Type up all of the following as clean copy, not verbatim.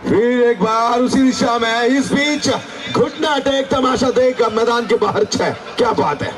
फिर एक बार उसी दिशा में, इस बीच घुटना टेक, तमाशा देख मैदान के बाहर 6। क्या बात है।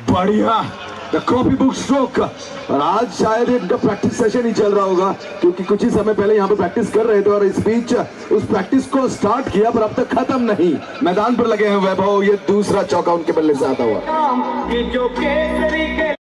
बढ़िया, द कॉपी बुक स्ट्रोक। और आज शायद इनका प्रैक्टिस सेशन ही चल रहा होगा, क्योंकि कुछ ही समय पहले यहाँ पे प्रैक्टिस कर रहे थे और इस बीच उस प्रैक्टिस को स्टार्ट किया, पर अब तक खत्म नहीं। मैदान पर लगे हैं वैभव। ये दूसरा चौका उनके बल्ले से आता हुआ। ये जो केसरी के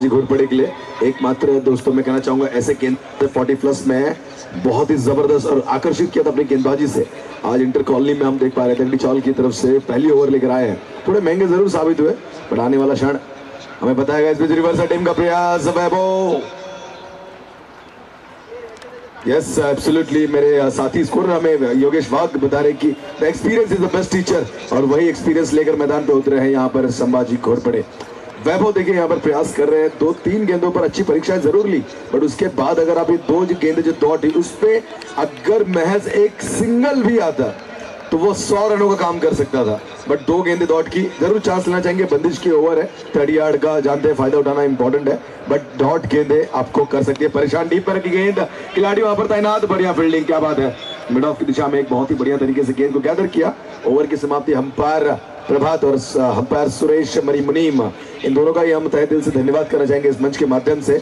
घोड़पड़े के लिए एकमात्र दोस्तों मैं कहना चाहूंगा, ऐसे गेंद 40+ में बहुत ही जबरदस्त और आकर्षित किया था अपनी गेंदबाजी से। आज इंटर कॉलोनी में हम देख पा रहे थे चौल की तरफ से पहली ओवर लेकर आए हैं। थोड़े महंगे जरूर साबित हुए, पर आने वाला क्षण हमें बताएगा। इस बीच रिवर्स टीम का प्रयास, वैभव। यस एब्सोल्युटली, मेरे साथी स्कोर हमें योगेश वाघ बता रहे कि the experience is the best teacher, और वही एक्सपीरियंस लेकर मैदान पे उतरे हैं यहाँ पर संभाजी घोड़पड़े। वैभव देखिए यहाँ पर प्रयास कर रहे हैं, 2-3 गेंदों पर अच्छी परीक्षाएं जरूर ली, बट उसके बाद अगर आप ये 2 गेंदें जो दौड़ उस पे अगर महज एक सिंगल भी आता तो वो 100 रनों का काम कर सकता था। बट 2 गेंदें डॉट की, जरूर चांस लेना चाहेंगे। बंदिश की ओवर है, 30 यार्ड का, जानते हैं फायदा उठाना इंपॉर्टेंट है, बट डॉट गेंदें आपको कर सकती है परेशान। डीप पर की गेंद, खिलाड़ी वहां पर तैनात, बढ़िया फील्डिंग। क्या बात है, मिड ऑफ की दिशा में एक बहुत ही बढ़िया तरीके से गेंद को गैदर किया। ओवर की समाप्ति अंपायर प्रभात और अंपायर सुरेश मरीमुनीम, इन दोनों का ही हम तहे दिल से धन्यवाद करना चाहेंगे इस मंच के माध्यम से।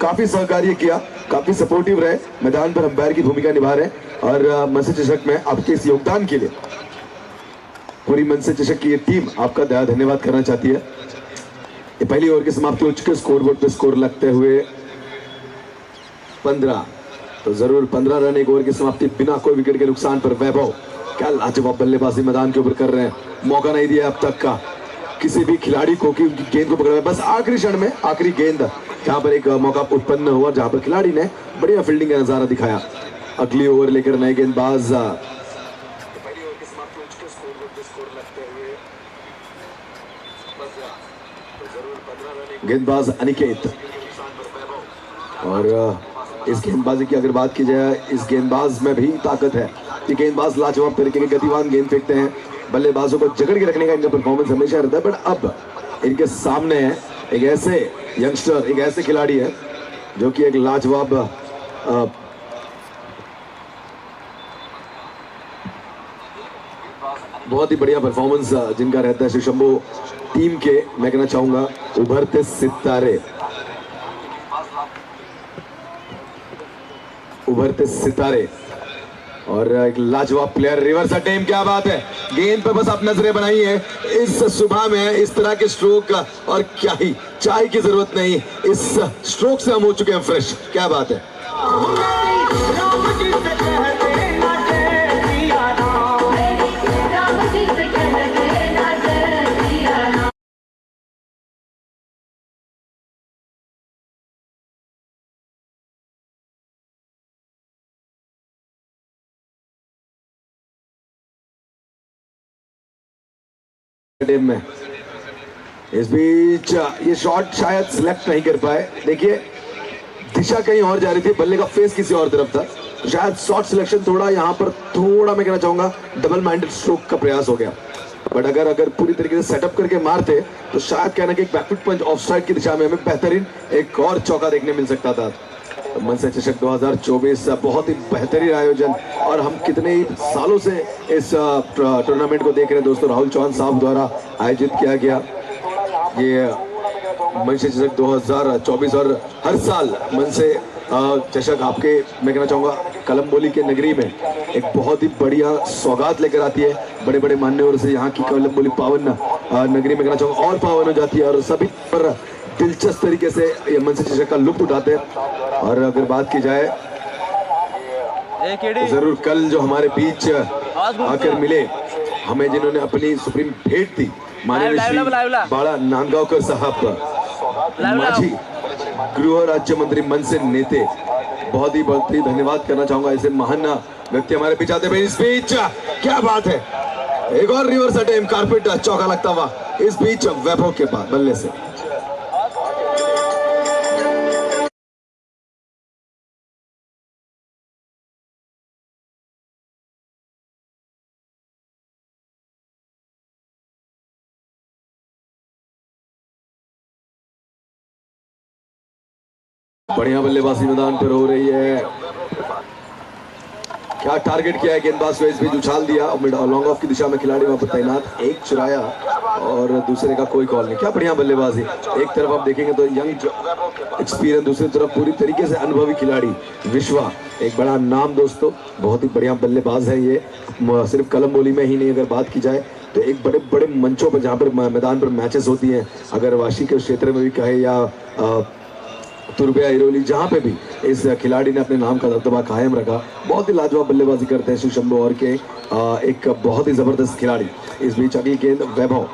काफी सहकार्य किया, काफी सपोर्टिव रहे, मैदान पर अंपायर की भूमिका निभा रहे, और मनसे चषक में आपके इस योगदान के लिए पूरी मनसे चषक की ये टीम आपका धन्यवाद करना चाहती है। ये पहली ओवर की समाप्ति हो चुकी है। स्कोर बोर्ड पे स्कोर लगते हुए 15, तो जरूर 15 रन एक ओवर की समाप्ति बिना कोई विकेट के नुकसान पर। वैभव क्या लाजवाब बल्लेबाजी मैदान के ऊपर कर रहे हैं, मौका नहीं दिया अब तक का किसी भी खिलाड़ी को कि उनकी गेंद को पकड़ा। बस आखिरी क्षण में आखिरी गेंद जहां पर एक मौका उत्पन्न हुआ, जहां पर खिलाड़ी ने बढ़िया फील्डिंग का नजारा दिखाया। अगली ओवर लेकर नए गेंदबाज, गेंदबाज अनिकेत। और इस गेंदबाजी की अगर बात की जाए, इस गेंदबाज में भी ताकत है। ये गेंदबाज लाजवाब तरीके के गतिवान गेंद फेंकते हैं, बल्लेबाजों को जकड़ के रखने का इनका परफॉर्मेंस हमेशा रहता है। बट अब इनके सामने एक ऐसे यंगस्टर, एक ऐसे खिलाड़ी है जो कि एक लाजवाब बहुत ही बढ़िया परफॉर्मेंस जिनका रहता है। शिशंभू टीम के मैं कहना चाहूंगा उभरते सितारे, उभरते सितारे, और एक लाजवाब प्लेयर रिवर्स टीम। क्या बात है, गेंद पर बस आप नजरें बनाई है इस सुबह में, इस तरह के स्ट्रोक का और क्या ही चाय की जरूरत नहीं, इस स्ट्रोक से हम हो चुके हैं फ्रेश। क्या बात है। में इस बीच ये शॉट शायद सिलेक्ट नहीं कर पाए। देखिए दिशा कहीं और जा रही थी, बल्ले का फेस किसी और तरफ था, तो शायद शॉट सिलेक्शन थोड़ा यहाँ पर थोड़ा मैं कहना चाहूंगा डबल माइंडेड स्ट्रोक का प्रयास हो गया। बट अगर पूरी तरीके से सेटअप करके मारते तो शायद कहना कि एक बैकफुट पंच ऑफ साइड की दिशा में हमें बेहतरीन एक और चौका देखने मिल सकता था। मनसे चषक 2024 बहुत ही बेहतरीन आयोजन, और हम कितने ही सालों से इस टूर्नामेंट को देख रहे हैं दोस्तों। राहुल चौहान साहब द्वारा आयोजित किया गया ये मनसे चषक 2024, और हर साल मनसे चषक आपके, मैं कहना चाहूँगा, कलम के नगरी में एक बहुत ही बढ़िया सौगात लेकर आती है। बड़े बड़े मान्यवरों से यहाँ की कलम पावन नगरी में कहना चाहूँगा और पावन हो जाती है, और सभी पर दिलचस्प तरीके से ये मनसे चषक का लुत्फ उठाते हैं। और अगर बात की जाए तो जरूर कल जो हमारे बीच आकर मिले हमें, जिन्होंने अपनी सुप्रीम भेंट दी, माननीय श्री बाळा नांदगावकर साहब, माजी गृह राज्य मंत्री मनसे नेते, बहुत ही धन्यवाद करना चाहूंगा। ऐसे महान व्यक्ति हमारे बीच आते हैं। इस बीच क्या बात है, एक और रिवर्स अटेम्प्ट, कारपेट चौका लगता हुआ इस बीच वैभव के बाद बल्ले से। बढ़िया बल्लेबाजी मैदान पर हो रही है। क्या टारगेट किया है गेंदबाज को, इस बीच उछाल दिया, लॉन्ग ऑफ की दिशा में खिलाड़ी वहां पर तैनात, एक चुराया और दूसरे का कोई कॉल नहीं। क्या बढ़िया बल्लेबाजी, एक तरफ आप देखेंगे तो यंग एक्सपीरियंस, दूसरी तरफ पूरी तरीके से अनुभवी खिलाड़ी विश्वा, एक बड़ा नाम दोस्तों, बहुत ही बढ़िया बल्लेबाज है ये। सिर्फ कलम बोली में ही नहीं, अगर बात की जाए तो एक बड़े बड़े मंचों पर जहाँ पर मैदान पर मैचेस होती हैं, अगर वाशी के क्षेत्र में भी कहे या तुरबिया इरोली, जहाँ पे भी इस खिलाड़ी ने अपने नाम का दबदबा कायम रखा। बहुत ही लाजवाब बल्लेबाजी करते हैं शिवशंभू और के एक बहुत ही जबरदस्त खिलाड़ी। इस बीच अगली गेंद वैभव,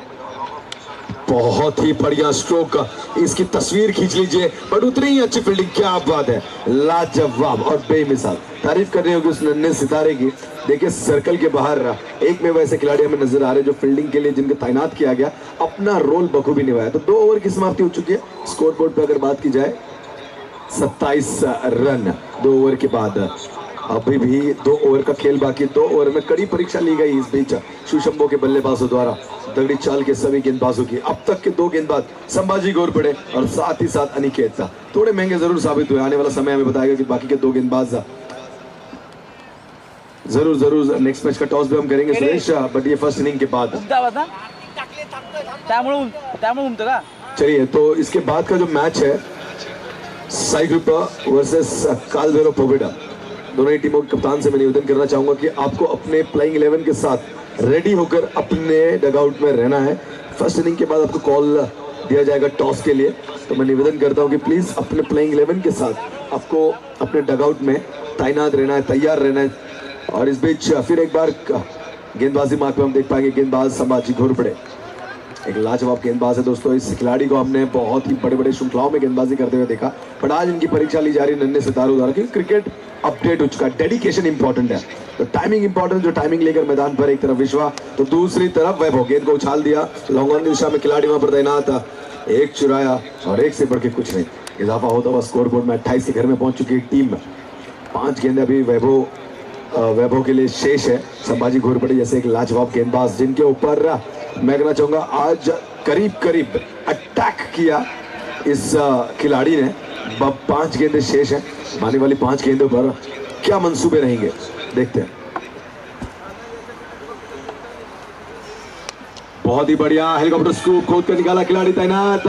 बहुत ही बढ़िया स्ट्रोक, इसकी तस्वीर खींच लीजिए, बट उतनी ही अच्छी फील्डिंग, क्या बात है, लाजवाब और बेमिसाल। तारीफ करनी होगी उस नन्हे सितारे की। देखिए सर्कल के बाहर एक में वैसे खिलाड़ी हमें नजर आ रहे हैं जो फील्डिंग के लिए जिनको तैनात किया गया, अपना रोल बखूबी निभाया। तो 2 ओवर की समाप्ति हो चुकी है। स्कोर बोर्ड पर अगर बात की जाए 27 रन 2 ओवर के बाद, अभी भी 2 ओवर का खेल बाकी। 2 ओवर में कड़ी परीक्षा ली गई इस बीच शिवशंभू के बल्लेबाजों द्वारा, दगड़ी चाल के सभी गेंदबाजों की। अब तक के 2 गेंदबाज संभाजी घोरपड़े और साथ ही साथ अनिकेत थोड़े महंगे जरूर साबित हुए। आने वाला समय हमें बताएगा कि बाकी के 2 गेंदबाज जरूर नेक्स्ट मैच का टॉस भी हम करेंगे सुरेश, बट ये फर्स्ट इनिंग के बाद। चलिए, तो इसके बाद का जो मैच है साई ग्रुप वर्सेस कालभैरव पोगोडा, दोनों ही टीमों के कप्तान से मैं निवेदन करना चाहूंगा कि आपको अपने प्लेइंग 11 के साथ रेडी होकर अपने डगआउट में रहना है। फर्स्ट इनिंग के बाद आपको कॉल दिया जाएगा टॉस के लिए, तो मैं निवेदन करता हूं कि प्लीज अपने प्लेइंग 11 के साथ आपको अपने डगआउट में तैनात रहना है, तैयार रहना है। और इस बीच फिर एक बार गेंदबाजी मार्ग पे हम देख पाएंगे गेंदबाज संभाजी घोरपड़े, एक लाजवाब गेंदबाज है दोस्तों। इस खिलाड़ी को हमने बहुत ही बड़े बड़े श्रृंखलाओं में गेंदबाजी करते हुए देखा, बट आज इनकी परीक्षा ली जा रही नन्हे सितारों द्वारा, क्योंकि क्रिकेट अपडेट हो चुका है, डेडिकेशन इंपॉर्टेंट है, तो टाइमिंग इंपॉर्टेंट। जो टाइमिंग लेकर मैदान पर, एक तरफ विश्वा तो दूसरी तरफ वैभव, गेंद को उछाल दिया, लॉन्ग ऑन की दिशा में खिलाड़ी वहां पर तैनात, एक चुराया और एक से बढ़ के कुछ नहीं। इजाफा होता हुआ स्कोर बोर्ड में 28 के घर में पहुंच चुकी टीम। 5 गेंदें अभी वैभव के लिए शेष है। संभाजी घोरपड़े जैसे एक लाजवाब गेंदबाज, जिनके ऊपर मैं कहना चाहूंगा आज करीब अटैक किया इस खिलाड़ी ने। 5 गेंदें शेष हैं, आने वाली 5 गेंदों पर क्या मंसूबे रहेंगे, देखते हैं। बहुत ही बढ़िया हेलीकॉप्टर स्कूप खोद कर निकाला, खिलाड़ी तैनात,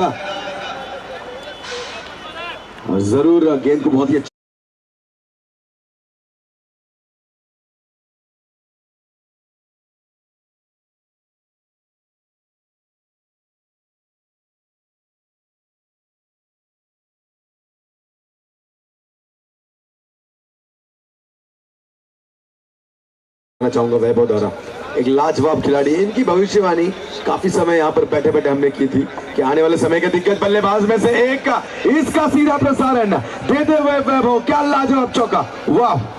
जरूर गेंद को बहुत ही चाहूंगा वैभव द्वारा, एक लाजवाब खिलाड़ी। इनकी भविष्यवाणी काफी समय यहाँ पर बैठे बैठे हमने की थी कि आने वाले समय के दिग्गज बल्लेबाज में से एक का इसका सीधा प्रसारण देते हुए वैभव, क्या लाजवाब चौका, वाह।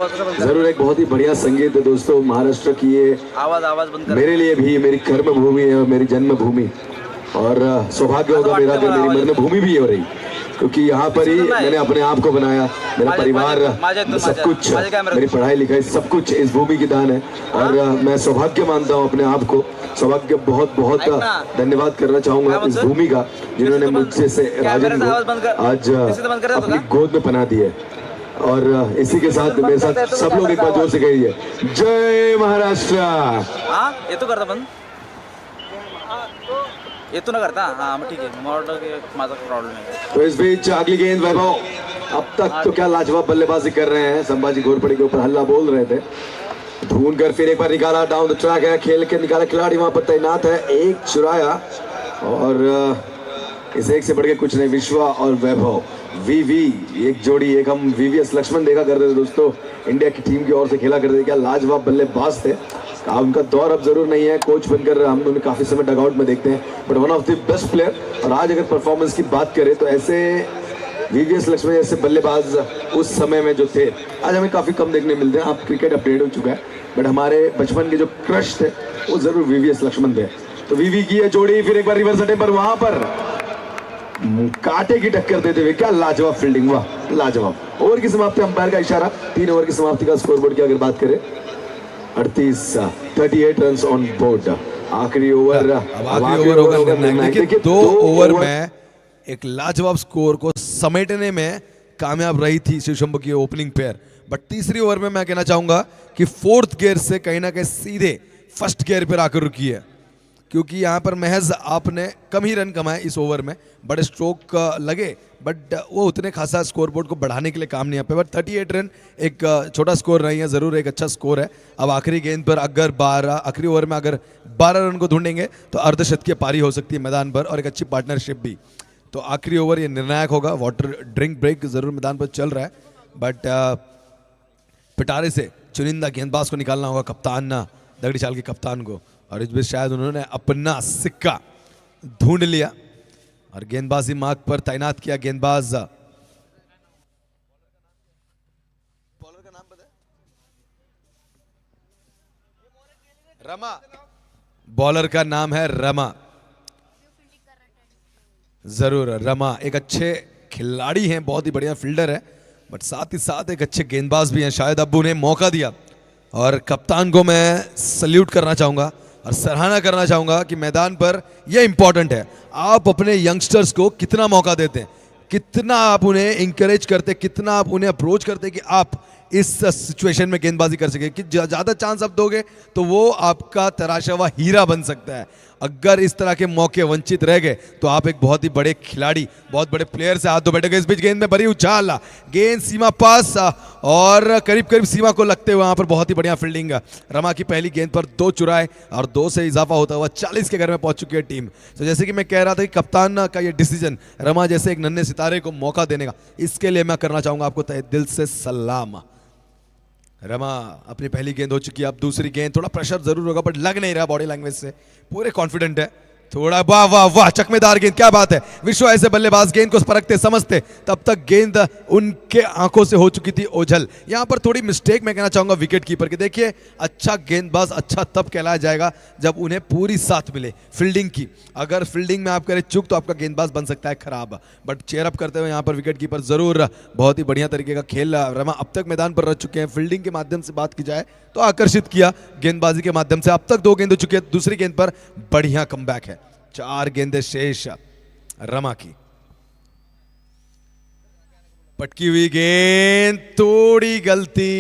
जरूर एक बहुत ही बढ़िया संगीत है दोस्तों। महाराष्ट्र की ये आवाज बंद कर। मेरे लिए भी मेरी कर्म भूमि है और मेरी जन्म भूमि, और सौभाग्य होगा मेरा अगर मेरी मरण भूमि भी हो रही, क्योंकि यहाँ पर ही मैंने अपने आप को बनाया, मेरा परिवार, सब कुछ, मेरी पढ़ाई लिखाई सब कुछ इस भूमि की दान है। और मैं सौभाग्य मानता हूँ अपने आप को, सौभाग्य बहुत बहुत धन्यवाद करना चाहूंगा इस भूमि का, जिन्होंने मुझसे से राजन को आज अपनी गोद में पनाह दी है। और इसी के साथ मेरे साथ सब लोग एक बार जोर से कहिए, जय महाराष्ट्र। ये तो करता बंद, ये तो ना करता। हाँ ठीक है, माझा प्रॉब्लम है। तो इस बीच अगली गेंद वैभव, अब तक तो क्या लाजवाब बल्लेबाजी कर रहे हैं, संभाजी घोरपड़े के ऊपर हल्ला बोल रहे थे, ढूंढ कर फिर एक बार निकाला, डाउन द ट्रैक है, खेल के निकाला, खिलाड़ी वहां पर तैनात है, एक चुराया। और इस एक से बढ़ के कुछ नहीं, विश्वा और वैभव वीवी एक जोड़ी, एक हम वीवीएस लक्ष्मण देखा करते थे दोस्तों, इंडिया की टीम की ओर से खेला करते थे, क्या लाजवाब बल्लेबाज थे। उनका दौर अब जरूर नहीं है, कोच बनकर हम उन्हें काफी समय डगआउट में देखते हैं, but one of the best player. और आज अगर परफॉर्मेंस की बात करें तो ऐसे वीवीएस लक्ष्मण जैसे बल्लेबाज उस समय में जो थे, आज हमें काफी कम देखने मिलते हैं। अब क्रिकेट अपडेट हो चुका है, बट हमारे बचपन के जो क्रश थे वो जरूर वीवीएस लक्ष्मण थे। तो वीवी की है जोड़ी, फिर एक बार रिवर्स अटेम्प्ट पर वहां पर कांटे की टक्कर देते हुए, क्या लाजवाब फील्डिंग, वाह लाजवाब। ओवर की समाप्ति, अंपायर का इशारा, 3 ओवर की समाप्ति का स्कोरबोर्ड की अगर बात करें 38 रन ऑन बोर्ड। आखिरी ओवर होगा निर्णायक। देखिए 2 ओवर में एक लाजवाब स्कोर को समेटने में कामयाब रही थी शिवशंभू की ओपनिंग पेयर, बट तीसरी ओवर में मैं कहना चाहूंगा कि 4th गियर से कहीं ना कहीं सीधे 1st गियर पर आकर रुकी है, क्योंकि यहाँ पर महज आपने कम ही रन कमाए इस ओवर में, बड़े स्ट्रोक लगे, बट वो उतने खासा स्कोरबोर्ड को बढ़ाने के लिए काम नहीं आ पाए। बट 38 रन एक छोटा स्कोर नहीं है, ज़रूर एक अच्छा स्कोर है। अब आखिरी गेंद पर अगर आखिरी ओवर में अगर 12 रन को ढूंढेंगे तो अर्धशतकीय पारी हो सकती है मैदान पर, और एक अच्छी पार्टनरशिप भी। तो आखिरी ओवर ये निर्णायक होगा। वाटर ड्रिंक ब्रेक ज़रूर मैदान पर चल रहा है, बट पिटारे से चुनिंदा गेंदबाज को निकालना होगा, कप्तान दगड़ी चाल के कप्तान को, और इस बीच शायद उन्होंने अपना सिक्का ढूंढ लिया और गेंदबाजी मार्ग पर तैनात किया गेंदबाज। बॉलर का नाम पता है? रमा। बॉलर का नाम है रमा, जरूर रमा एक अच्छे खिलाड़ी हैं, बहुत ही बढ़िया फील्डर है, बट साथ ही साथ एक अच्छे गेंदबाज भी हैं। शायद अब उन्हें मौका दिया, और कप्तान को मैं सल्यूट करना चाहूंगा और सराहना करना चाहूंगा कि मैदान पर यह इंपॉर्टेंट है, आप अपने यंगस्टर्स को कितना मौका देते हैं, कितना आप उन्हें इंकरेज करते, कितना आप उन्हें अप्रोच करते कि आप इस सिचुएशन में गेंदबाजी कर सके, कि ज़्यादा चांस आप दोगे तो वो आपका तराशा हुआ हीरा बन सकता है। अगर इस तरह के मौके वंचित रह गए तो आप एक बहुत ही बड़े खिलाड़ी, बहुत बड़े प्लेयर से हाथ धो बैठेंगे। इस बीच गेंद में बड़ी उछाल, गेंद सीमा पास और करीब करीब सीमा को लगते हुए, वहां पर बहुत ही बढ़िया फील्डिंग। रमा की पहली गेंद पर 2 चुराए और 2 से इजाफा होता हुआ 40 के घर में पहुंच चुकी है टीम। तो जैसे कि मैं कह रहा था कि कप्तान का ये डिसीजन, रमा जैसे एक नन्हे सितारे को मौका देने का, इसके लिए मैं करना चाहूंगा आपको तहे दिल से सलाम। रमा अपनी पहली गेंद हो चुकी है, अब दूसरी गेंद, थोड़ा प्रेशर जरूर होगा बट लग नहीं रहा, बॉडी लैंग्वेज से पूरे कॉन्फिडेंट है, थोड़ा वाह वाह वाह चकमेदार गेंद, क्या बात है। विश्व ऐसे बल्लेबाज गेंद को परखते समझते, तब तक गेंद उनके आंखों से हो चुकी थी ओझल। यहां पर थोड़ी मिस्टेक मैं कहना चाहूंगा विकेट कीपर की। देखिए अच्छा गेंदबाज अच्छा तब कहलाया जाएगा जब उन्हें पूरी साथ मिले फील्डिंग की। अगर फील्डिंग में आप करें चूक तो आपका गेंदबाज बन सकता है खराब, बट चेयर अप करते हुए यहां पर विकेट कीपर जरूर बहुत ही बढ़िया तरीके का खेल रमा अब तक मैदान पर रह चुके हैं। फील्डिंग के माध्यम से बात की जाए तो आकर्षित किया, गेंदबाजी के माध्यम से अब तक 2 गेंद हो चुकी है, दूसरी गेंद पर बढ़िया कमबैक है। 4 गेंदें शेष रमा की। पटकी हुई गेंद, थोड़ी गलती,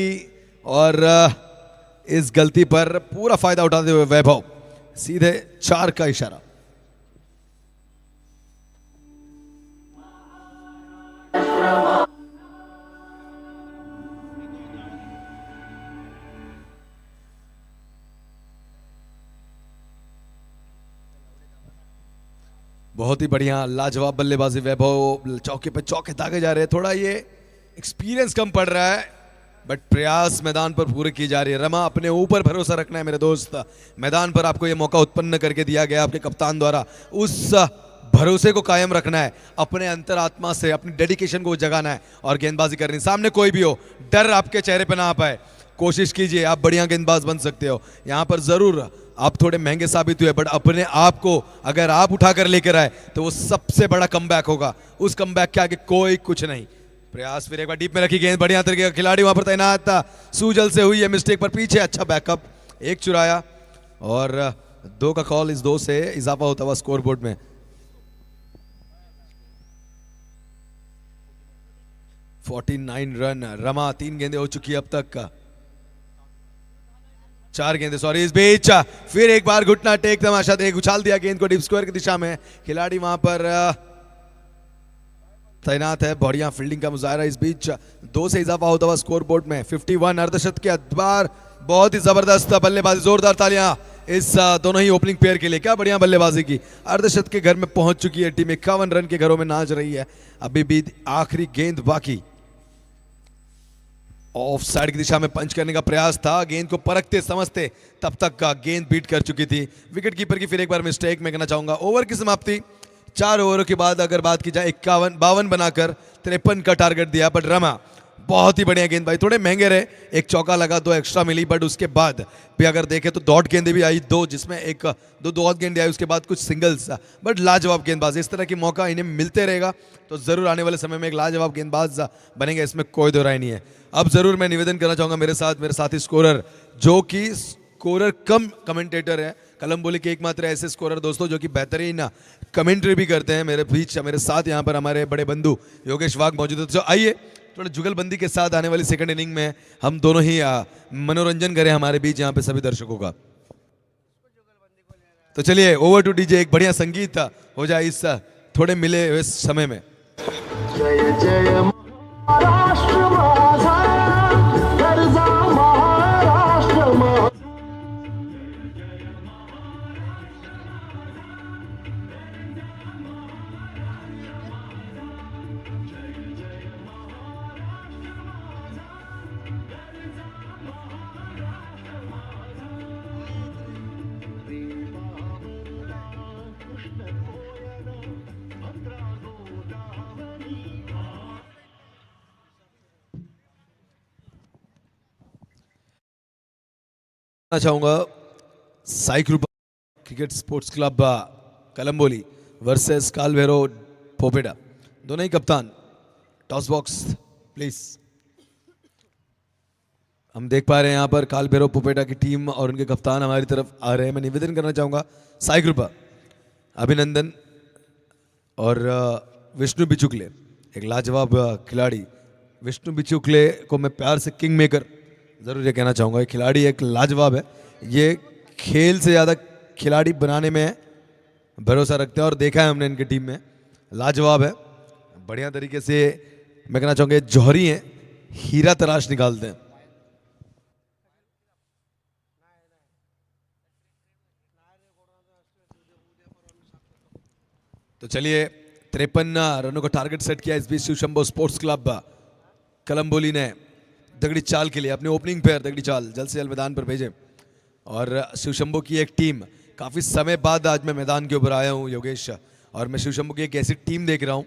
और इस गलती पर पूरा फायदा उठाते हुए वैभव, सीधे 4 का इशारा। बहुत ही बढ़िया लाजवाब बल्लेबाजी वैभव, चौके पे चौके दागे जा रहे हैं। थोड़ा ये एक्सपीरियंस कम पड़ रहा है बट प्रयास मैदान पर पूरे की जा रही है। रमा अपने ऊपर भरोसा रखना है मेरे दोस्त, मैदान पर आपको ये मौका उत्पन्न करके दिया गया आपके कप्तान द्वारा। उस भरोसे को कायम रखना है, अपने अंतरात्मा से अपनी डेडिकेशन को जगाना है और गेंदबाजी करनी। सामने कोई भी हो, डर आपके चेहरे पे ना आ पाए, कोशिश कीजिए, आप बढ़िया गेंदबाज बन सकते हो। यहाँ पर जरूर आप थोड़े महंगे साबित हुए, बट अपने आप को अगर आप उठाकर लेकर आए तो वो सबसे बड़ा कमबैक होगा। उस कमबैक के आगे कोई कुछ नहीं। प्रयास फिर एक बार डीप में रखी गेंद, बढ़िया तरीके का खिलाड़ी वहां पर तैनात था, सूजल से हुई है मिस्टेक पर पीछे, अच्छा बैकअप, एक चुराया और 2 का कॉल, इस 2 से इजाफा होता हुआ स्कोर बोर्ड में। $49 रन। रमा 3 गेंदें हो चुकी है अब तक का, 4 गेंदें सॉरी। इस बीच फिर एक बार घुटना टेक तमाशा देख, उछाल दिया गेंद को डीप स्क्वायर की दिशा में, खिलाड़ी वहां पर तैनात है, बढ़िया फील्डिंग का मुजाहरा। इस बीच 2 से इजाफा होता हुआ स्कोर बोर्ड में 51। अर्धशतक के अखबार, बहुत ही जबरदस्त बल्लेबाजी, जोरदार तालियां इस दोनों ही ओपनिंग पेयर के लिए, क्या बढ़िया बल्लेबाजी की। अर्धशतक के घर में पहुंच चुकी है टीम, 51 रन के घरों में नाच रही है। अभी भी आखिरी गेंद बाकी, ऑफ साइड की दिशा में पंच करने का प्रयास था, गेंद को परखते समझते तब तक का गेंद बीट कर चुकी थी विकेट कीपर की। फिर एक बार मिस्टेक मैं कहना चाहूंगा। ओवर की समाप्ति 4 ओवरों के बाद अगर बात की जाए 52 बनाकर 53 का टारगेट दिया, बट रमा बहुत ही बढ़िया गेंद भाई, थोड़े महंगे रहे, एक चौका लगा, 2 एक्स्ट्रा मिली, बट उसके बाद भी अगर देखें तो डॉट गेंदें भी आई 2, जिसमें एक दो और गेंदें आई, उसके बाद कुछ सिंगल्स, बट लाजवाब गेंदबाज। इस तरह की मौका इन्हें मिलते रहेगा तो जरूर आने वाले समय में एक लाजवाब गेंदबाज बनेंगे, इसमें कोई दो राय नहीं है। अब जरूर मैं निवेदन करना चाहूंगा मेरे साथी स्कोरर, जो कि स्कोरर कम कमेंटेटर है, कलम बोली के एकमात्र ऐसे स्कोरर दोस्तों जो कि बेहतरीन कमेंट्री भी करते हैं। मेरे बीच मेरे साथ यहाँ पर हमारे बड़े बंधु योगेश वाघ मौजूद है, तो आइए थोड़ा जुगलबंदी के साथ आने वाली सेकंड इनिंग में हम दोनों ही मनोरंजन करें हमारे बीच यहाँ पे सभी दर्शकों का। तो चलिए ओवर टू डीजे, एक बढ़िया संगीत हो जाए इस थोड़े मिले हुए समय में। जय जय महाराष्ट्र माझा, गरजा महाराष्ट्र माझा। चाहूंगा Sai Kripa cricket sports club Kalamboli versus Kalbhairav Popeta, दोनों ही कप्तान। Toss box please. हम देख पा रहे हैं यहाँ पर कालभैरव पोपेटा की टीम और उनके कप्तान हमारी तरफ आ रहे हैं। मैं निवेदन करना चाहूंगा साई कृपा, अभिनंदन और विष्णु बिचुकले, एक लाजवाब खिलाड़ी। विष्णु बिचुकले को मैं प्यार से किंग मेकर जरूर ये कहना चाहूँगा, ये खिलाड़ी एक लाजवाब है, ये खेल से ज़्यादा खिलाड़ी बनाने में भरोसा रखते हैं और देखा है हमने इनकी टीम में, लाजवाब है, बढ़िया तरीके से मैं कहना चाहूँगा जौहरी हैं, हीरा तराश निकालते हैं। तो चलिए 53 रनों का टारगेट सेट किया इस बीच शिवशंभो स्पोर्ट्स क्लब कलम्बोली ने दगड़ी चाल के लिए अपने ओपनिंग पेयर दगड़ी चाल जल्द से जल्द मैदान पर भेजे। और शिवशंभो की एक टीम, काफ़ी समय बाद आज मैं मैदान के ऊपर आया हूँ योगेश, और मैं शिवशंभो की एक ऐसी टीम देख रहा हूँ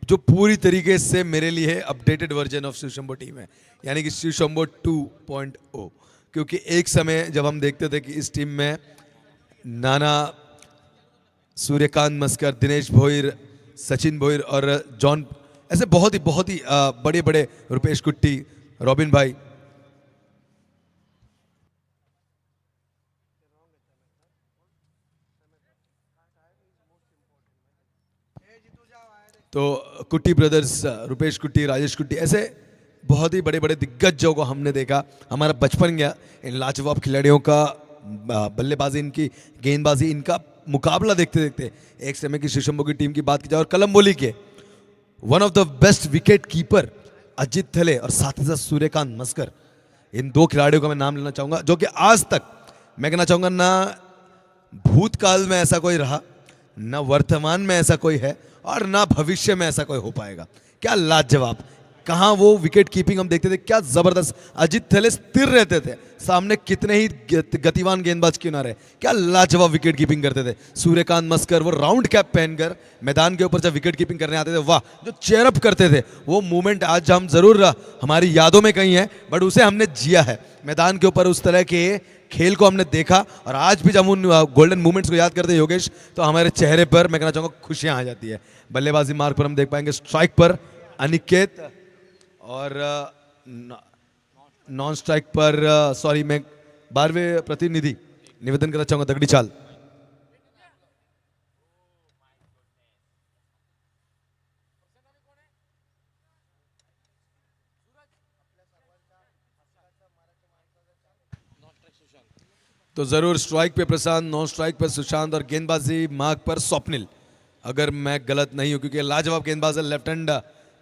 जो पूरी तरीके से मेरे लिए updated version of Shivshambho team है, यानी कि शिवशंभो 2.0। क्योंकि एक समय जब हम देखते थे कि इस टीम में नाना, सूर्यकांत मस्कर, दिनेश भोईर, सचिन भोईर और जॉन, ऐसे बहुत ही बड़े बड़े, रुपेश कुट्टी, रॉबिन भाई, तो कुट्टी ब्रदर्स, रुपेश कुट्टी, राजेश कुट्टी, ऐसे बहुत ही बड़े बड़े दिग्गजों को हमने देखा। हमारा बचपन गया इन लाजवाब खिलाड़ियों का बल्लेबाजी, इनकी गेंदबाजी, इनका मुकाबला देखते देखते। एक समय की शिवशंभो की टीम की बात की जाए और कलम्बोली के one of the best wicket keeper Ajit थले और साथ ही साथ सूर्यकांत मस्कर, इन 2 खिलाड़ियों का मैं नाम लेना चाहूंगा जो कि आज तक मैं कहना चाहूंगा ना भूतकाल में ऐसा कोई रहा, ना वर्तमान में ऐसा कोई है और ना भविष्य में ऐसा कोई हो पाएगा। क्या लाजवाब कहाँ वो विकेट कीपिंग हम देखते थे, क्या जबरदस्त। अजित थेले स्थिर रहते थे, सामने कितने ही गतिवान गेंदबाज क्यों ना रहे, क्या लाजवाब विकेट कीपिंग करते थे। सूर्यकांत मस्कर वो राउंड कैप पहनकर मैदान के ऊपर जब विकेट कीपिंग करने आते थे, वाह जो चेयरअप करते थे, वो मूवमेंट आज हम जरूर हमारी यादों में कहीं है, बट उसे हमने जिया है मैदान के ऊपर। उस तरह के खेल को हमने देखा और आज भी जब उन गोल्डन मूवमेंट्स को याद करते हैं योगेश, तो हमारे चेहरे पर मैं कहना चाहूँगा खुशियाँ आ जाती है। बल्लेबाजी मार्ग पर हम देख पाएंगे स्ट्राइक पर अनिकेत और नॉन स्ट्राइक पर सॉरी मैं 12वें प्रतिनिधि निवेदन करना चाहूंगा दगड़ी चाल। तो जरूर स्ट्राइक पे प्रशांत, नॉन स्ट्राइक पर सुशांत और गेंदबाजी मार्ग पर स्वप्निल, अगर मैं गलत नहीं हूं, क्योंकि लाजवाब गेंदबाज है, लेफ्ट हैंड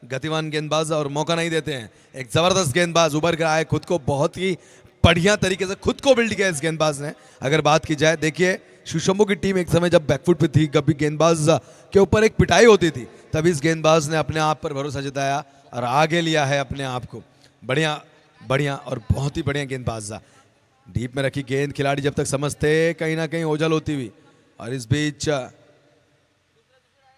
गतिवान गेंदबाज और मौका नहीं देते हैं। एक जबरदस्त गेंदबाज उभर कर आए, खुद को बहुत ही बढ़िया तरीके से खुद को बिल्ड किया इस गेंदबाज ने। अगर बात की जाए, देखिए सुशंभू की टीम एक समय जब बैकफुट पे थी, कभी गेंदबाज के ऊपर एक पिटाई होती थी, तब इस गेंदबाज ने अपने आप पर भरोसा जताया और आगे लिया है अपने आप को। बढ़िया बढ़िया और बहुत ही बढ़िया गेंदबाज। डीप में रखी गेंद खिलाड़ी जब तक समझते कहीं ना कहीं ओझल होती हुई, और इस बीच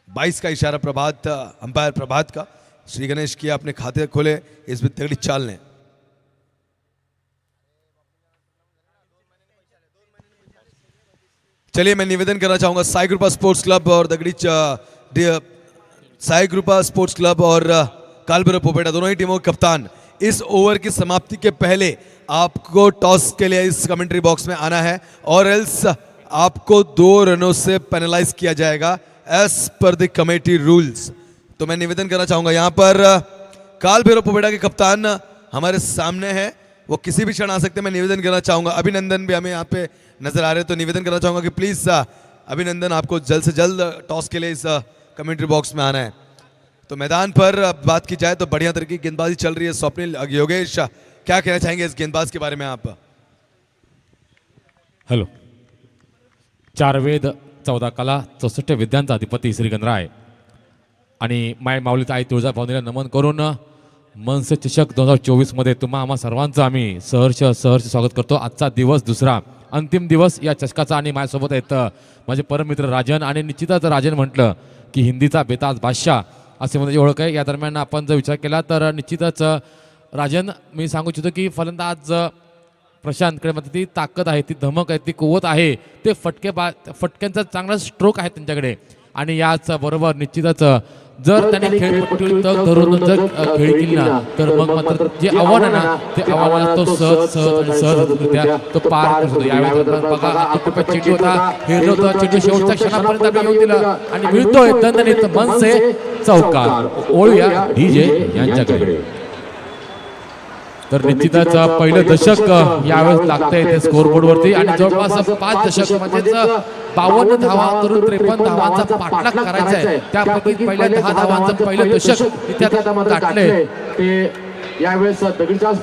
22 का इशारा प्रभात, अंपायर प्रभात का। श्री गणेश किया अपने खाते खोले इस बीच तगड़ी चाल ने। चलिए मैं निवेदन करना चाहूंगा साई ग्रुपा स्पोर्ट्स क्लब और साई ग्रुपा स्पोर्ट्स क्लब और कालभैरव पोपेटा दोनों ही टीमों के कप्तान, इस ओवर की समाप्ति के पहले आपको टॉस के लिए इस कमेंट्री बॉक्स में आना है, और एल्स आपको 2 रनों से पेनलाइज किया जाएगा as per the committee rules. तो मैं निवेदन करना चाहूंगा, यहाँ पर कालभैरव पोपेटा के कप्तान हमारे सामने हैं, वो किसी भी क्षण आ सकते हैं। मैं निवेदन करना चाहूंगा, अभिनंदन भी हमें यहाँ पे नजर आ रहे हैं, तो निवेदन करना चाहूंगा कि प्लीज अभिनंदन आपको जल्द से जल्द टॉस के लिए इस कमेंट्री बॉक्स में आना है। तो मैदान पर बात की जाए तो बढ़िया तरीके की गेंदबाजी चल रही है। स्वप्निल, योगेश क्या कहना चाहेंगे इस गेंदबाज के बारे में आप? हॅलो, 4 वेद 14 कला 64 विद्यांचा अधिपती श्री गणराय आणि माय माऊली आई तुळजाभवानीला नमन करून मनसे चषक 2024 मध्ये तुम्हा आम्हा सर्वांचं आम्ही सहर्ष स्वागत करतो। आजचा दिवस दुसरा अंतिम दिवस या चषकाचा, आणि माझ्यासोबत आहेत माझे परममित्र राजन, आणि निश्चितच राजन म्हटलं की हिंदीचा बेताज बादशाह असे म्हणजे ओळख आहे। या दरम्यान आपण जर विचार केला तर निश्चितच राजन, मी सांगू इच्छितो की फलंदाज प्रशांतकडे मध्ये ती ताकद आहे, ती धमक आहे, ती कुवत आहे, ते फटक्यांचा चांगला स्ट्रोक आहे त्यांच्याकडे, आणि याच बरोबर निश्चितच जर त्याने खेळपट्टी तग धरून जर खेळी केली ना, तर मग मात्र जे आव्हान आहे ना, ते आव्हानाला तो सहजरित्या तो पार करतो। यावेळी बघा चेंडू होता, हेरलो होता चेंडू, शेवटच्या क्षणापर्यंत आपण येऊन दिला आणि मिळतोय दणदणीत मनसे चौकार। ओळूया डीजे यांच्याकडे। तर निश्चितच पहिलं दशक यावेळेस लागतंय ते स्कोरबोर्ड वरती, आणि जवळपास 5 दशक म्हणजेच 52 धावा करून 53 धावांचा पाठलाग करायचा आहे। त्यापैकी पहिल्या 10 धावांचं पहिलं दशक इथे आता गाठलंय ते यावेळेस दगडीचाल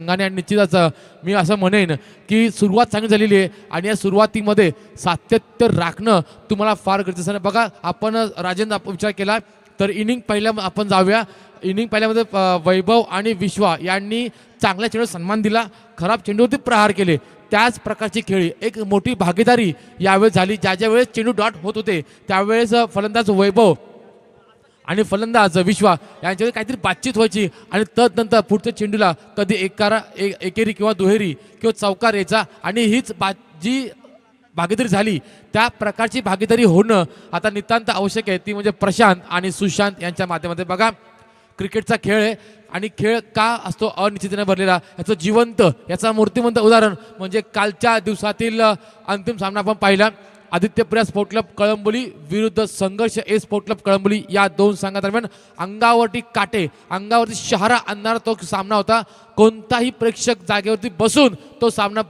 आणि निश्चितच मी असं म्हणेन की सुरुवात चांगली झालेली आहे, आणि या सुरुवातीमध्ये सातत्य राखणं तुम्हाला फार गरजेचं आहे। बघा, आपण राजेंद्र आपण विचार केला तर इनिंग पहिल्या आपण जाऊया। इनिंग पहिल्यामध्ये वैभव आणि विश्वा यांनी चांगल्या चेंडूवर सन्मान दिला, खराब चेंडूवरती प्रहार केले, त्याच प्रकारची खेळी एक मोठी भागीदारी यावेळेस झाली। ज्या वेळेस चेंडू डॉट होत होते त्यावेळेस फलंदाज वैभव आणि फलंदाज विश्वा यांच्यामध्ये काहीतरी बातचीत व्हायची, आणि तदनंतर पुढच्या चेंडूला कधी एकेरी किंवा दुहेरी किंवा चौकार यायचा, आणि हीच जी भागीदारी झाली त्या प्रकारची भागीदारी होणं आता नितांत आवश्यक आहे, ती म्हणजे प्रशांत आणि सुशांत यांच्या माध्यमातून। बघा, क्रिकेटचा खेळ आहे, आणि खेळ का असतो अनिश्चिततेने भरलेला, याचं जिवंत याचा मूर्तिमंत उदाहरण म्हणजे कालच्या दिवसातील अंतिम सामना आपण पाहिला। आदित्यप्रिया स्पोर्ट क्लब कळंबोली विरुद्ध संघर्ष ए स्पोर्ट क्लब कळंबोली या 2 संघादरम्यान अंगावरती काटे, अंगावरती शहारा आणणारा तो सामना होता। कोणताही प्रेक्षक जागेवरती बसून तो सामना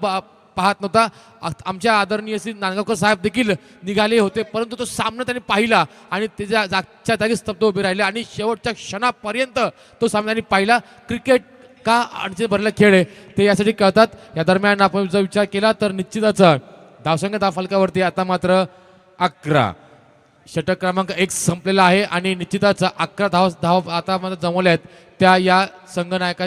पाहत नव्हता। आमच्या आदरणीय श्री नांदगावकर साहेब देखील निघाले होते, परंतु तो सामना त्यांनी पाहिला आणि त्याच्या जागच्या जागी स्तब्ध उभे राहिले, आणि शेवटच्या क्षणापर्यंत तो सामना त्यांनी पाहिला। क्रिकेट का अडचण भरलेला खेळ आहे ते यासाठी कळतात। या दरम्यान आपण जर विचार केला तर निश्चितच धावसंख्या धावफलकावरती आता मात्र 11 षटक क्रमांक 1 संपलेला आहे आणि निश्चितच 11 धाव आता मला जमवल्या आहेत त्या या संघनायका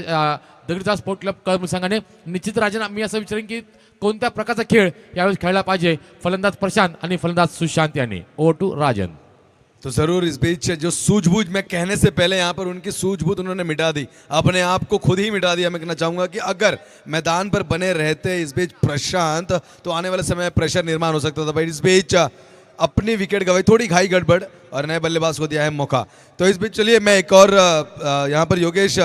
दगडीचा स्पोर्ट क्लब कळंब संघाने. निश्चित राजन मी असं विचारेन की कोणत्या प्रकारचा खेळ यावेळेस खेळला पाहिजे फलंदाज प्रशांत आणि फलंदाज सुशांत यांनी. ओव्हर टू राजन. तो जरूर इस बीच जो सूझबूझ मैं कहने से पहले यहाँ पर उनकी सूझबूझ उन्होंने मिटा दी, अपने आप को खुद ही मिटा दिया. मैं कहना चाहूंगा कि अगर मैदान पर बने रहते इस बीच प्रशांत तो आने वाले समय में प्रेशर निर्माण हो सकता था. भाई इस बीच अपनी विकेट गवाई, थोड़ी घाई गड़बड़ और नए बल्लेबाज को दिया है मौका. तो इस बीच चलिए मैं एक और यहाँ पर योगेश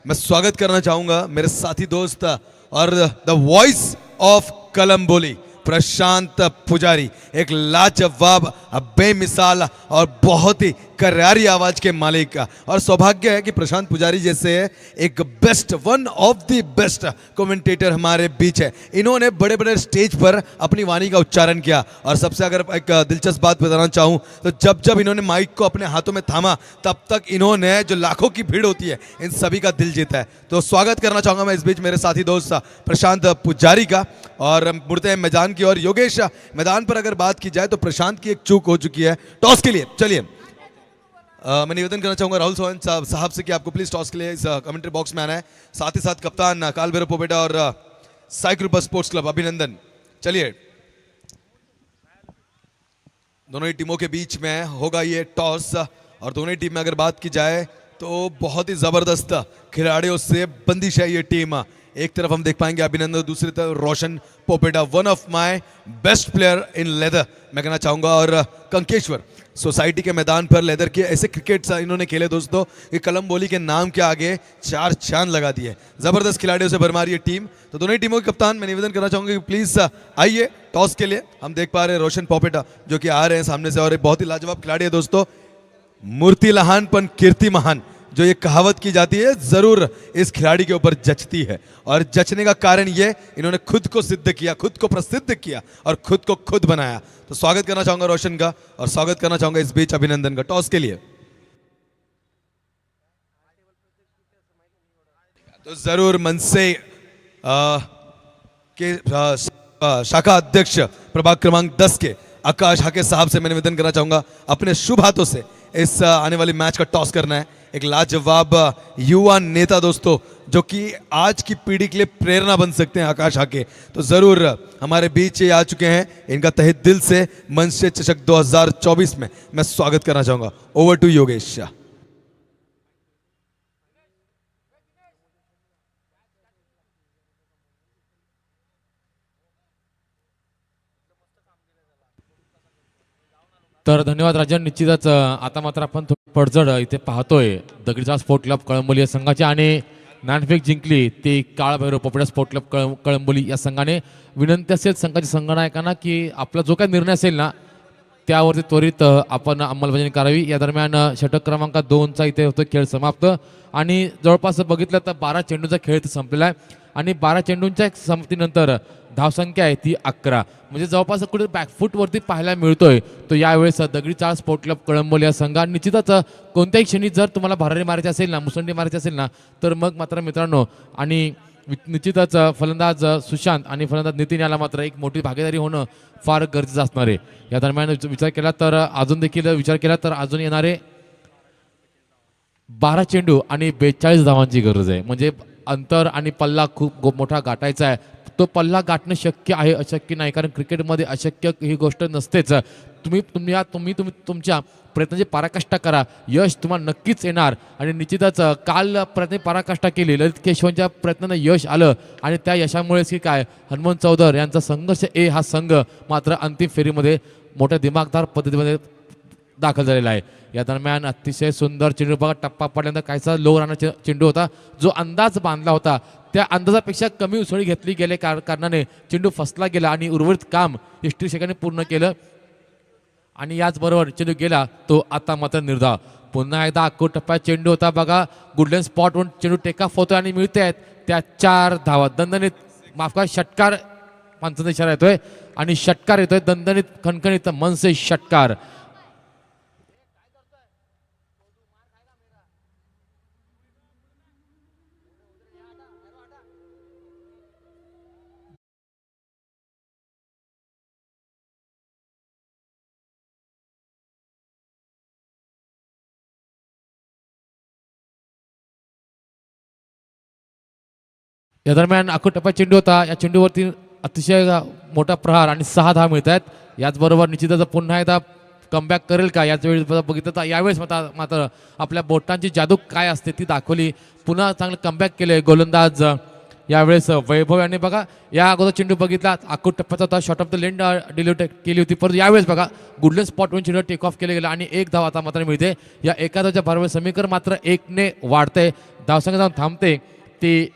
मैं स्वागत करना चाहूंगा मेरे साथी दोस्त और द वॉइस ऑफ कलम्बोली प्रशांत पुजारी. एक लाजवाब बेमिसाल और बहुत ही करारी आवाज के मालिक. और सौभाग्य है कि प्रशांत पुजारी जैसे एक best one of the best commentator हमारे बीच है. इन्होंने बड़े बड़े स्टेज पर अपनी वाणी का उच्चारण किया. और सबसे अगर एक दिलचस्प बात बताना चाहूँ तो जब जब इन्होंने माइक को अपने हाथों में थामा तब तक इन्होंने जो लाखों की भीड़ होती है इन सभी का दिल जीता है. तो स्वागत करना चाहूँगा मैं इस बीच मेरे साथी दोस्त प्रशांत पुजारी का. और मुड़ते हैं मैदान की ओर. योगेश, मैदान पर अगर बात की जाए तो प्रशांत की एक चूक हो चुकी है टॉस के लिए. चलिए मैं निवेदन करना चाहूंगा राहुल सोहन साहब से कि आपको प्लीज टॉस के लिए इस कमेंट्री बॉक्स में आना है. साथ ही साथ कप्तान कालभैरव पोपेटा और साइक्रूपा स्पोर्ट्स क्लब अभिनंदन. चलिए दोनों ही टीमों के बीच में होगा ये टॉस. और दोनों ही टीम में अगर बात की जाए तो बहुत ही जबरदस्त खिलाड़ियों से बंदिश है ये टीम. एक तरफ हम देख पाएंगे अभिनंदन, दूसरी तरफ Roshan Popeta, one of my best player in leather मैं कहना चाहूंगा. और कंकेश्वर सोसाइटी के मैदान पर लेदर के ऐसे क्रिकेट इन्होंने खेले दोस्तों कि कलम्बोली के नाम के आगे 4 चांद लगा दिए. जबरदस्त खिलाड़ियों से भरमार ये टीम. तो दोनों ही टीमों के कप्तान मैं निवेदन करना चाहूंगा कि प्लीज आइए टॉस के लिए. हम देख पा रहे हैं रोशन पोपेटा जो कि आ रहे हैं सामने से और एक बहुत ही लाजवाब खिलाड़ी है दोस्तों. मूर्ति लहानपन कीर्ति महान जो ये कहावत की जाती है जरूर इस खिलाड़ी के ऊपर जचती है. और जचने का कारण ये इन्होंने खुद को सिद्ध किया, खुद को प्रसिद्ध किया और खुद को खुद बनाया. तो स्वागत करना चाहूंगा रोशन का और स्वागत करना चाहूंगा इस बीच अभिनंदन का टॉस के लिए. तो जरूर मनसे के शाखा अध्यक्ष प्रभाग क्रमांक 10 के आकाश हाके साहब से मैं निवेदन करना चाहूंगा अपने शुभ हाथों से इस आने वाली मैच का टॉस करना है. एक लाजवाब युवा नेता दोस्तों जो कि आज की पीढ़ी के लिए प्रेरणा बन सकते हैं आकाश हाके. तो जरूर हमारे बीच ये आ चुके हैं. इनका तहे दिल से मनसे चषक 2024 में मैं स्वागत करना चाहूंगा. Over to Yogesh. तर धन्यवाद राजन. निश्चितच आता मात्र आपण पडझड इथे पाहतोय दगडीचा स्पोर्ट क्लब कळंबोली या संघाची आणि नाणेफेक जिंकली ती काळभैरव पोपेटा स्पोर्ट क्लब कळंबोली या संघाने. विनंती असेल संघाच्या संघनायकांना की आपला जो काही निर्णय असेल ना त्यावरती त्वरित आपण अंमलबजावणी करावी. या दरम्यान षटक क्रमांक 2चा इथे होतो खेळ समाप्त आणि जवळपास बघितलं तर 12 चेंडूचा खेळ इथे संपलेला आहे आणि 12 चेंडूंच्या समाप्तीनंतर धावसंख्या आहे ती 11. म्हणजे जवळपास कुठे बॅकफूटवरती पाहायला मिळतोय. तो यावेळेस दगडी चाळ स्पोर्ट क्लब कळंबोली या संघा निश्चितच कोणत्याही क्षणी जर तुम्हाला भरारी मारायची असेल ना, मुसंडी मारायची असेल ना तर मग मात्र मित्रांनो आणि निश्चितच फलंदाज सुशांत आणि फलंदाज नितीन याला मात्र एक मोठी भागीदारी होणं फार गरजेचं असणार आहे. या दरम्यान विचार केला तर अजून देखील विचार केला तर अजून येणारे 12 चेंडू आणि 42 धावांची गरज आहे. म्हणजे अंतर आणि पल्ला खूप मोठा गाठायचा आहे. तो पल्ला गाठणं शक्य आहे अशक्य नाही, कारण क्रिकेटमध्ये अशक्य ही गोष्ट नसतेच. तुम्ही तुमच्या प्रयत्नाची पराकाष्ठा करा, यश तुम्हाला नक्कीच येणार. आणि निश्चितच काल प्रयत्न पराकाष्ठा केली, ललित केशवांच्या प्रयत्नानं यश आलं आणि त्या यशामुळेच की काय हनुमंत चौधर यांचा संघर्ष ए हा संघ मात्र अंतिम फेरीमध्ये मोठ्या दिमागदार पद्धतीमध्ये दाखल झालेला आहे. या दरम्यान अतिशय सुंदर चेंडू बघा, टप्पा पडल्यानंतर कायचा लो राहणार चेंडू होता. जो अंदाज बांधला होता त्या अंदाजापेक्षा कमी उसळी घेतली गेले कारणाने चेंडू फसला गेला आणि उर्वरित काम यष्टीशेखाने पूर्ण केलं. आणि याचबरोबर चेंडू गेला तो आता मात्र निर्धाव. पुन्हा एकदा अक्को टप्प्यात चेंडू होता बघा, गुडलेन स्पॉटवरून चेंडू टेक ऑफ होतोय आणि मिळते आहेत त्या 4 धावा. दणदणीत माफ करा षटकार पंचांचा इशारा येतोय आणि षटकार येतोय दणदणीत खणखणीत मनसे षटकार. या दरम्यान आखूड टप्प्यात चेंडू होता. या चेंडूवरती अतिशय मोठा प्रहार आणि 6 धावा मिळत आहेत. याचबरोबर निश्चितच पुन्हा एकदा कमबॅक करेल का याच वेळेस बघितलं तर यावेळेस मात्र आपल्या बोटांची जादू काय असते ती दाखवली. पुन्हा चांगलं कमबॅक केले गोलंदाज यावेळेस वैभव यांनी. बघा या अगोदर चेंडू बघितला आखूड टप्प्याचा होता, short of the length delivery केली होती, परंतु यावेळेस बघा गुडलन स्पॉटवरून चेंडू टेक ऑफ केले गेला आणि 1 धाव आता मात्र मिळते. या एका धावच्या भरावर समीकरण मात्र 1 ने वाढते. धावसंख्या जाऊन थांबते ती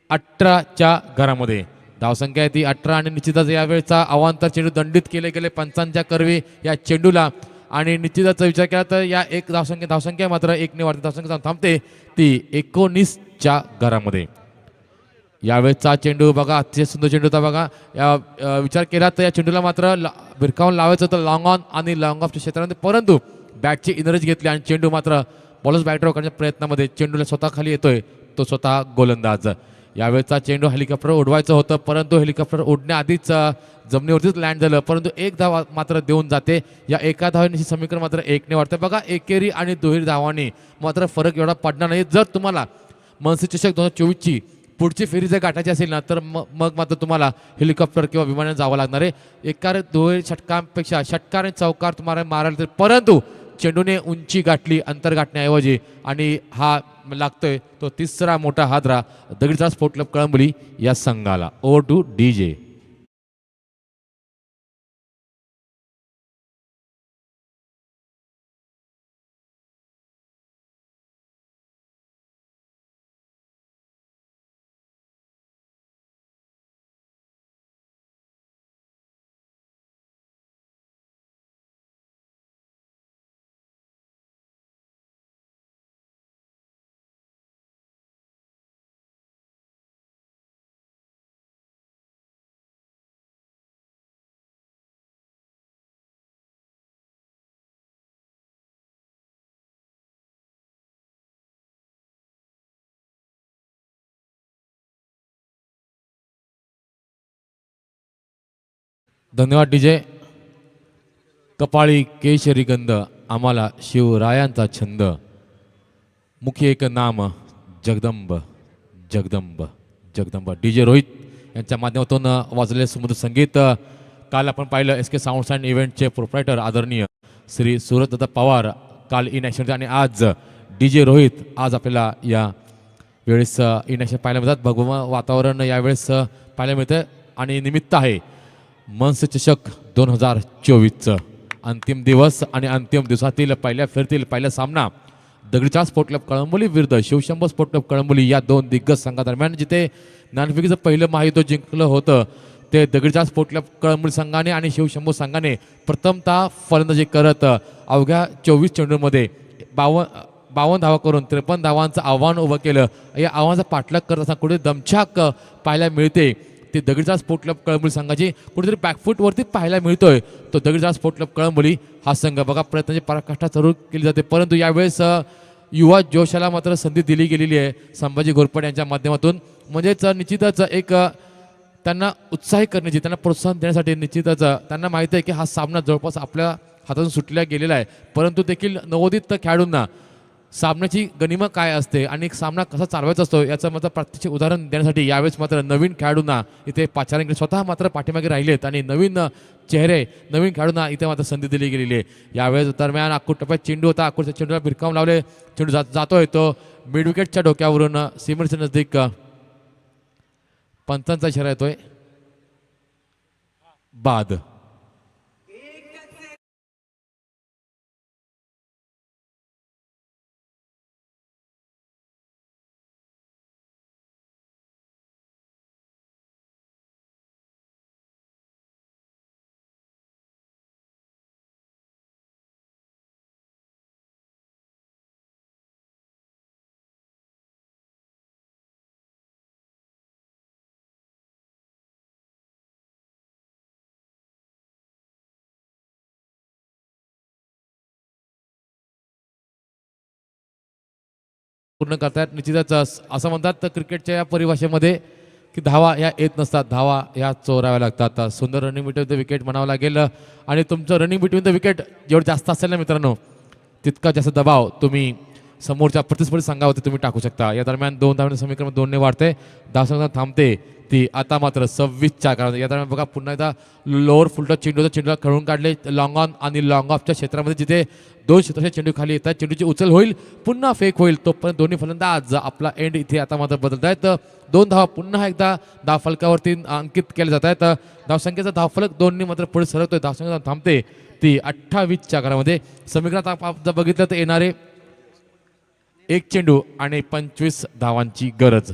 18च्या घरामध्ये. धावसंख्या आहे ती 18 आणि निश्चितच यावेळेचा अवांतर चेंडू दंडित केले गेले पंचांच्या करवी या चेंडूला आणि निश्चितच विचार केला तर या एक धावसंख्या मात्र 1 ने वाढते. धावसंख्या जाऊन थांबते ती 19च्या घरामध्ये. यावेळेचा चेंडू बघा अतिशय सुंदर चेंडू होता. बघा या विचार केला तर या चेंडूला मात्र भिरकावून लावायचं होतं लॉंग ऑन आणि लॉंग ऑफच्या क्षेत्रामध्ये, परंतु बॅटची एनर्जी घेतली आणि चेंडू मात्र बॉलर्स बॅकड्रॉप करण्याच्या प्रयत्नामध्ये चेंडूला स्वतः खाली येतोय तो स्वतः गोलंदाज. यावेळेचा चेंडू हेलिकॉप्टर उडवायचं होतं, परंतु हेलिकॉप्टर उडण्याआधीच जमिनीवरतीच लँड झालं, परंतु 1 धाव मात्र देऊन जाते. या एका धावांची समीकरण मात्र 1 ने वाढतं. बघा एकेरी आणि दुहेरी धावांनी मात्र फरक एवढा पडणार नाही. जर तुम्हाला मनसी चषक 2024ची पुढची फेरी जर गाठायची असेल ना तर मग मात्र तुम्हाला हेलिकॉप्टर किंवा विमानाने जावं लागणार आहे. एका दुहेरी षटकांपेक्षा षटकार आणि चौकार तुम्हाला मारायला तर, परंतु चेंडूने उंची गाठली अंतर गाठण्याऐवजी आणि हा लागतोय तो 3रा मोठा हादरा दगडीचा स्पोर्ट क्लब कळंबोली या संघाला. Over to DJ. धन्यवाद DJ. कपाळी केशरी गंध आम्हाला शिवरायांचा छंद, मुखी एक नाम जगदंब जगदंब जगदंब. DJ रोहित यांच्या माध्यमातून वाजलेले सुमधुर संगीत. काल आपण पाहिलं SK साऊंड्स अँड इव्हेंटचे प्रोप्रायटर आदरणीय श्री सूरजदादा पवार काल इन ॲक्शन आणि आज DJ रोहित आज आपल्याला या वेळेस इन ॲक्शन पाहायला मिळतात. भगवं वातावरण यावेळेस पाहायला मिळतं आणि निमित्त आहे मनसी चषक 2024चं अंतिम दिवस आणि अंतिम दिवसातील पहिल्या फेरीतील पहिला सामना दगडीचा स्पोर्ट क्लब कळंबोली विरुद्ध शिवशंभो स्पोर्ट क्लब कळंबोली या 2 दिग्गज संघादरम्यान. जिथे नाणेफेकीचं पहिलं महायुद्ध जिंकलं होतं ते दगडीचा स्पोर्ट क्लब कळंबोली संघाने आणि शिवशंभो संघाने प्रथमतः फलंदाजी करत अवघ्या 24 चेंडूमध्ये 52 धावा करून 53 धावांचं आव्हान उभं केलं. या आव्हानाचा पाठलाग करत असताना कुठे दमछाक पाहायला मिळते ते दगडीचा स्पोर्ट क्लब कळंबोली संघाची कुठेतरी बॅकफूटवरती पाहायला मिळतोय तो दगडीचा स्पोर्ट क्लब कळंबोली हा संघ. बघा प्रयत्नाची पराकाष्ठा सुरू केली जाते, परंतु यावेळेस युवा जोशाला मात्र संधी दिली गेलेली आहे संभाजी घोरपडे यांच्या माध्यमातून. म्हणजेच निश्चितच एक त्यांना उत्साही करण्याची त्यांना प्रोत्साहन देण्यासाठी निश्चितच त्यांना माहिती आहे की हा सामना जवळपास आपल्या हातातून सुटला गेलेला आहे, परंतु देखील नवोदित खेळाडूंना सामन्याची गनिमा काय असते आणि एक सामना कसा चालवायचा असतो याचं मात्र प्रात्यक्षिक उदाहरण देण्यासाठी यावेळेस मात्र नवीन खेळाडूंना इथे पाचारंगे स्वतः मात्र पाठीमागे राहिलेत आणि नवीन चेहरे नवीन खेळाडूंना इथे मात्र संधी दिली गेलेली आहे. यावेळेस दरम्यान आखूड टप्प्यात चेंडू होता, आखूडच्या चेंडूला भिरकावून लावले, चेंडू जातोय तो मिड विकेटच्या डोक्यावरून सीमेच्या नजदीक पंचांचा इशारा येतोय बाद. पूर्ण करतायत. निश्चितच असं म्हणतात क्रिकेटच्या या परिभाषेमध्ये की धावा ह्या येत नसतात, धावा ह्या चोराव्या लागतात. सुंदर रनिंग बिटवीन द विकेट म्हणावं लागेल आणि तुमचं रनिंग बिटवीन द विकेट जेवढं जास्त असेल ना मित्रांनो तितका जास्त दबाव तुम्ही समोरच्या प्रतिस्पर्धी संघावरती तुम्ही टाकू शकता. या दरम्यान 2 धावांचे समीकरण 2 ने वाढते, धावसंख्या थांबते ती आता मात्र 26च्या आकारामध्ये. या दरम्यान बघा पुन्हा एकदा लोअर फुलटॉस चेंडूला खेळून काढले लॉंग ऑन आणि लॉंग ऑफच्या क्षेत्रामध्ये, जिथे 2 क्षेत्राचे चेंडू खाली येतात, चेंडूची उचल होईल, पुन्हा फेक होईल, तोपर्यंत दोन्ही फलंदाज आपला एंड इथे आता मात्र बदलत आहेत. 2 धावा पुन्हा एकदा धावफलकावरती अंकित केल्या जात आहेत. धावसंख्येचा धावफलक 2 मात्र पुढे सरकतोय, धावसंख्या थांबते ती 28च्या आकारामध्ये. समीकरणात आपण जर बघितलं तर येणारे 1 चेंडू आणि 25 धावांची गरज.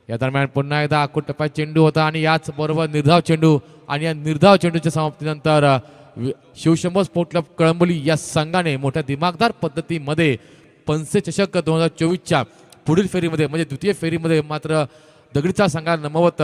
या दरम्यान पुन्हा एकदा आखूट टप्प्यात चेंडू होता आणि याच बरोबर निर्धाव चेंडू आणि या निर्धाव चेंडूच्या समाप्तीनंतर शिवशंभो स्पोर्ट क्लब कळंबोली या संघाने मोठ्या दिमागदार पद्धतीमध्ये पंचचषक 2024च्या पुढील फेरीमध्ये म्हणजे द्वितीय फेरीमध्ये मात्र दगडीचा संघाला नमवत